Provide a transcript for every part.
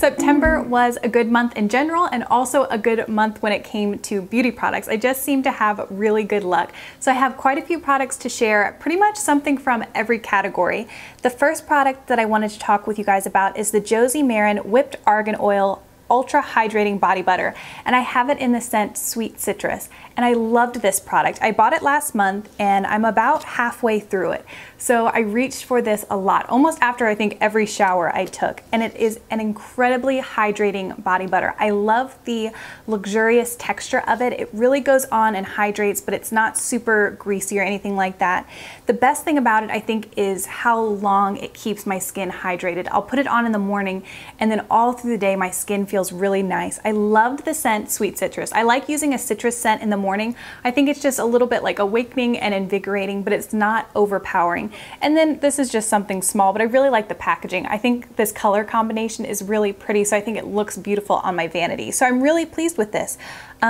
September was a good month in general and also a good month when it came to beauty products. I just seem to have really good luck. So I have quite a few products to share, pretty much something from every category. The first product that I wanted to talk with you guys about is the Josie Maran Whipped Argan Oil Ultra-Hydrating Body Butter, and I have it in the scent Sweet Citrus, and I loved this product. I bought it last month and I'm about halfway through it. So I reached for this a lot, almost after I think every shower I took, and it is an incredibly hydrating body butter. I love the luxurious texture of it. It really goes on and hydrates, but it's not super greasy or anything like that. The best thing about it, I think, is how long it keeps my skin hydrated. I'll put it on in the morning and then all through the day my skin feels really nice. I loved the scent Sweet Citrus. I like using a citrus scent in the morning. I think it's just a little bit like awakening and invigorating, but it's not overpowering. And then this is just something small, but I really like the packaging. I think this color combination is really pretty, so I think it looks beautiful on my vanity. So I'm really pleased with this.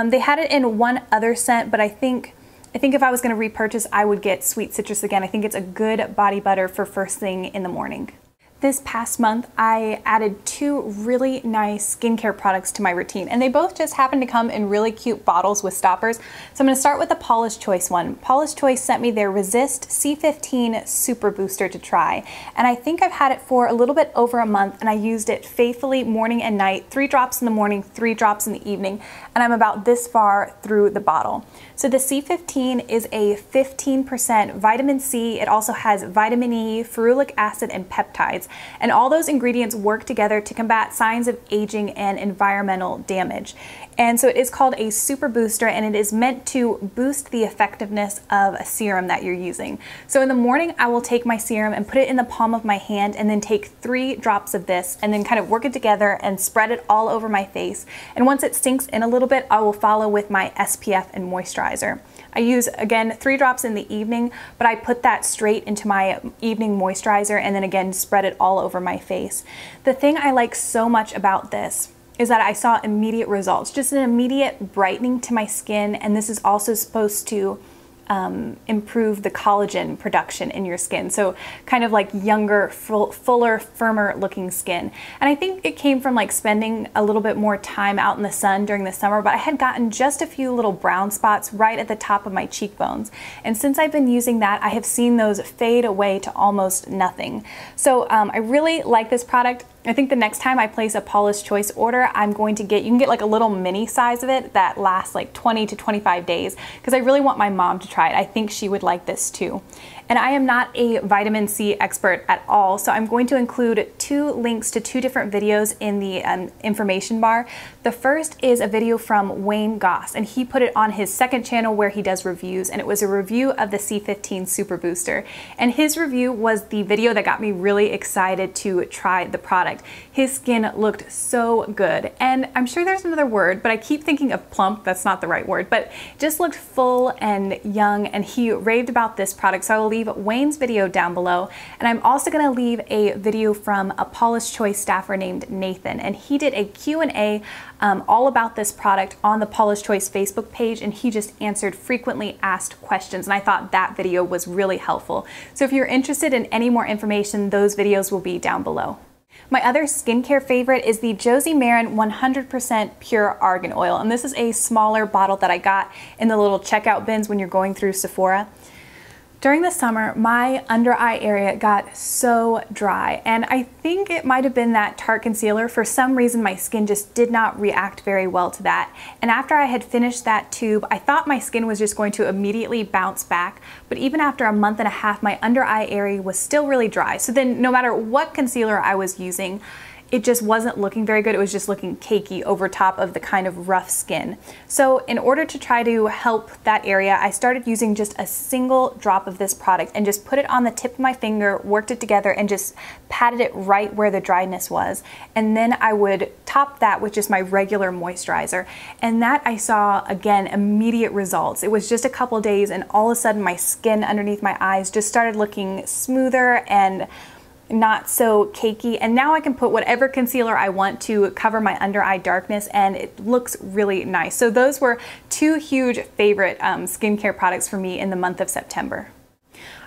They had it in one other scent, but I think if I was going to repurchase, I would get Sweet Citrus again. I think it's a good body butter for first thing in the morning. This past month, I added two really nice skincare products to my routine, and they both just happen to come in really cute bottles with stoppers. So I'm going to start with the Paula's Choice one. Paula's Choice sent me their Resist C15 Super Booster to try, and I think I've had it for a little bit over a month, and I used it faithfully morning and night, 3 drops in the morning, 3 drops in the evening, and I'm about this far through the bottle. So the C15 is a 15% vitamin C. It also has vitamin E, ferulic acid, and peptides. And all those ingredients work together to combat signs of aging and environmental damage. And so it is called a super booster, and it is meant to boost the effectiveness of a serum that you're using. So in the morning, I will take my serum and put it in the palm of my hand and then take 3 drops of this and then kind of work it together and spread it all over my face. And once it sinks in a little bit, I will follow with my SPF and moisturizer. I use, again, 3 drops in the evening, but I put that straight into my evening moisturizer and then again spread it all over my face. The thing I like so much about this is that I saw immediate results, just an immediate brightening to my skin, and this is also supposed to improve the collagen production in your skin. So kind of like younger, fuller, firmer looking skin. And I think it came from like spending a little bit more time out in the sun during the summer, but I had gotten just a few little brown spots right at the top of my cheekbones. And since I've been using that, I have seen those fade away to almost nothing. So I really like this product. I think the next time I place a Paula's Choice order, I'm going to get, you can get like a little mini size of it that lasts like 20 to 25 days, because I really want my mom to try it. I think she would like this too. And I am not a vitamin C expert at all, so I'm going to include 2 links to 2 different videos in the information bar. The first is a video from Wayne Goss, and he put it on his second channel where he does reviews, and it was a review of the C15 Super Booster. And his review was the video that got me really excited to try the product. His skin looked so good, and I'm sure there's another word, but I keep thinking of plump. That's not the right word, but it just looked full and young, and he raved about this product. So I will leave Wayne's video down below, and I'm also going to leave a video from a Paula's Choice staffer named Nathan, and he did a Q&A all about this product on the Paula's Choice Facebook page, and he just answered frequently asked questions, and I thought that video was really helpful. So if you're interested in any more information, those videos will be down below. My other skincare favorite is the Josie Maran 100% Pure Argan Oil, and this is a smaller bottle that I got in the little checkout bins when you're going through Sephora. During the summer, my under eye area got so dry, and I think it might have been that Tarte concealer. For some reason, my skin just did not react very well to that. And after I had finished that tube, I thought my skin was just going to immediately bounce back. But even after a month and a half, my under eye area was still really dry. So then no matter what concealer I was using, it just wasn't looking very good. It was just looking cakey over top of the kind of rough skin. So in order to try to help that area, I started using just a single drop of this product and just put it on the tip of my finger, worked it together, and just patted it right where the dryness was. And then I would top that with just my regular moisturizer. And that I saw, again, immediate results. It was just a couple days, and all of a sudden my skin underneath my eyes just started looking smoother and not so cakey, and now I can put whatever concealer I want to cover my under eye darkness, and it looks really nice. So those were 2 huge favorite skincare products for me in the month of September.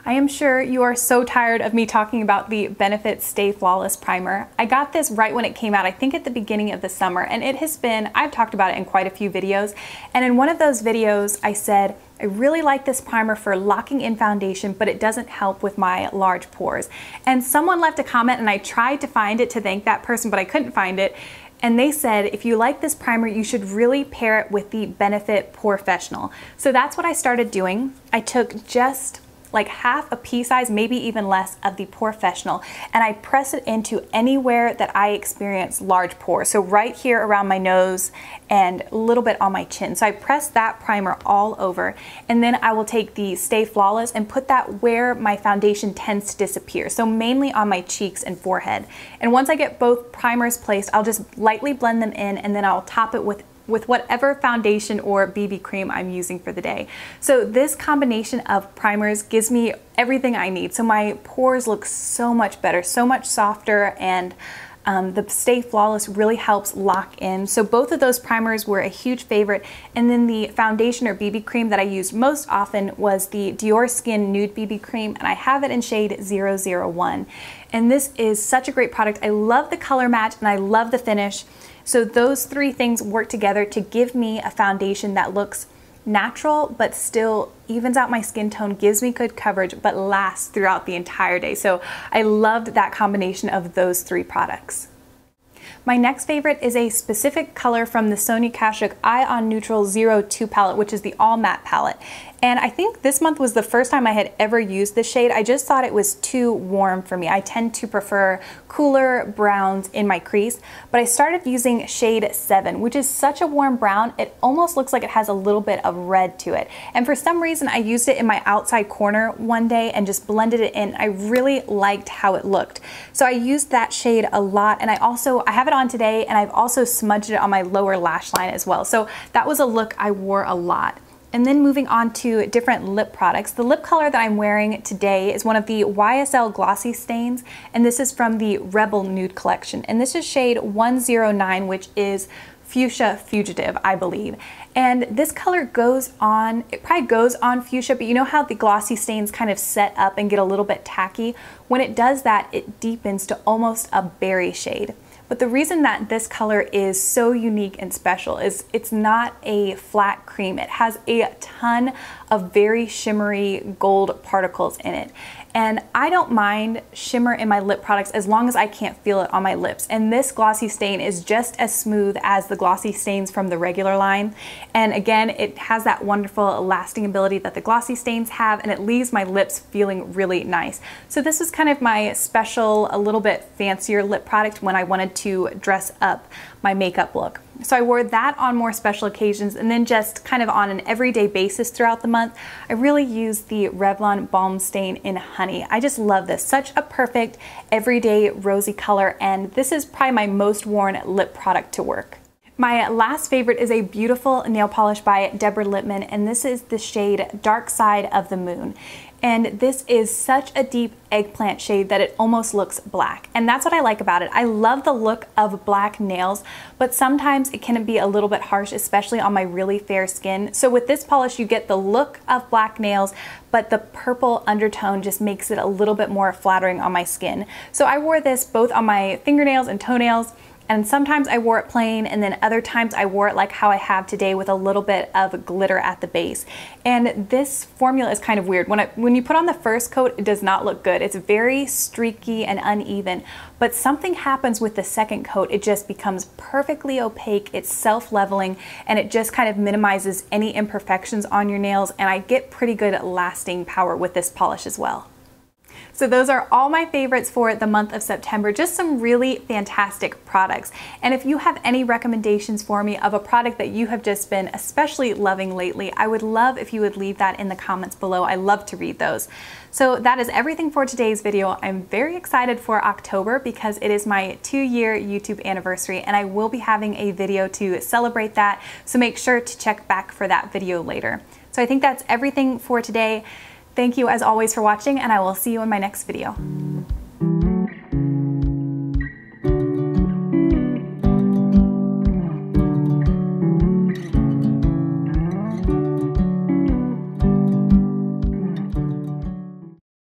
I am sure you are so tired of me talking about the Benefit Stay Flawless Primer. I got this right when it came out, I think at the beginning of the summer, and it has been, I've talked about it in quite a few videos, and in one of those videos I said, I really like this primer for locking in foundation, but it doesn't help with my large pores. And someone left a comment and I tried to find it to thank that person, but I couldn't find it. And they said, if you like this primer, you should really pair it with the Benefit POREfessional. So that's what I started doing. I took just like half a pea size, maybe even less, of the POREfessional, and I press it into anywhere that I experience large pores. So right here around my nose and a little bit on my chin. So I press that primer all over, and then I will take the Stay Flawless and put that where my foundation tends to disappear. So mainly on my cheeks and forehead. And once I get both primers placed, I'll just lightly blend them in, and then I'll top it with whatever foundation or BB cream I'm using for the day. So this combination of primers gives me everything I need. So my pores look so much better, so much softer, and the Stay Flawless really helps lock in. So both of those primers were a huge favorite. And then the foundation or BB cream that I used most often was the Diorskin Nude BB cream, and I have it in shade 001. And this is such a great product. I love the color match and I love the finish. So those three things work together to give me a foundation that looks natural but still evens out my skin tone, gives me good coverage, but lasts throughout the entire day. So I loved that combination of those three products. My next favorite is a specific color from the Sonia Kashuk Eye on Neutral 02 palette, which is the all matte palette. And I think this month was the first time I had ever used this shade. I just thought it was too warm for me. I tend to prefer cooler browns in my crease, but I started using shade 7, which is such a warm brown. It almost looks like it has a little bit of red to it. And for some reason, I used it in my outside corner one day and just blended it in. I really liked how it looked. So I used that shade a lot, and I have it on today, and I've also smudged it on my lower lash line as well. So that was a look I wore a lot. And then moving on to different lip products. The lip color that I'm wearing today is one of the YSL Glossy stains, and this is from the Rebel Nude collection. And this is shade 109, which is Fuchsia Fugitive, I believe. And this color goes on, it probably goes on fuchsia, but you know how the glossy stains kind of set up and get a little bit tacky? When it does that, it deepens to almost a berry shade. But the reason that this color is so unique and special is it's not a flat cream. It has a ton of very shimmery gold particles in it. And I don't mind shimmer in my lip products as long as I can't feel it on my lips. And this glossy stain is just as smooth as the glossy stains from the regular line. And again, it has that wonderful lasting ability that the glossy stains have, and it leaves my lips feeling really nice. So this is kind of my special, a little bit fancier lip product when I wanted to dress up my makeup look. So I wore that on more special occasions, and then just kind of on an everyday basis throughout the month, I really used the Revlon Balm Stain in Honey. I just love this. Such a perfect everyday rosy color, and this is probably my most worn lip product to work. My last favorite is a beautiful nail polish by Deborah Lippmann, and this is the shade Dark Side of the Moon. And this is such a deep eggplant shade that it almost looks black. And that's what I like about it. I love the look of black nails, but sometimes it can be a little bit harsh, especially on my really fair skin. So with this polish, you get the look of black nails, but the purple undertone just makes it a little bit more flattering on my skin. So I wore this both on my fingernails and toenails, and sometimes I wore it plain, and then other times I wore it like how I have today with a little bit of glitter at the base. And this formula is kind of weird. When you put on the first coat, it does not look good. It's very streaky and uneven, but something happens with the second coat. It just becomes perfectly opaque, it's self-leveling, and it just kind of minimizes any imperfections on your nails, and I get pretty good lasting power with this polish as well. So those are all my favorites for the month of September, just some really fantastic products. And if you have any recommendations for me of a product that you have just been especially loving lately, I would love if you would leave that in the comments below. I love to read those. So that is everything for today's video. I'm very excited for October because it is my 2-year YouTube anniversary, and I will be having a video to celebrate that. So make sure to check back for that video later. So I think that's everything for today. Thank you as always for watching, and I will see you in my next video.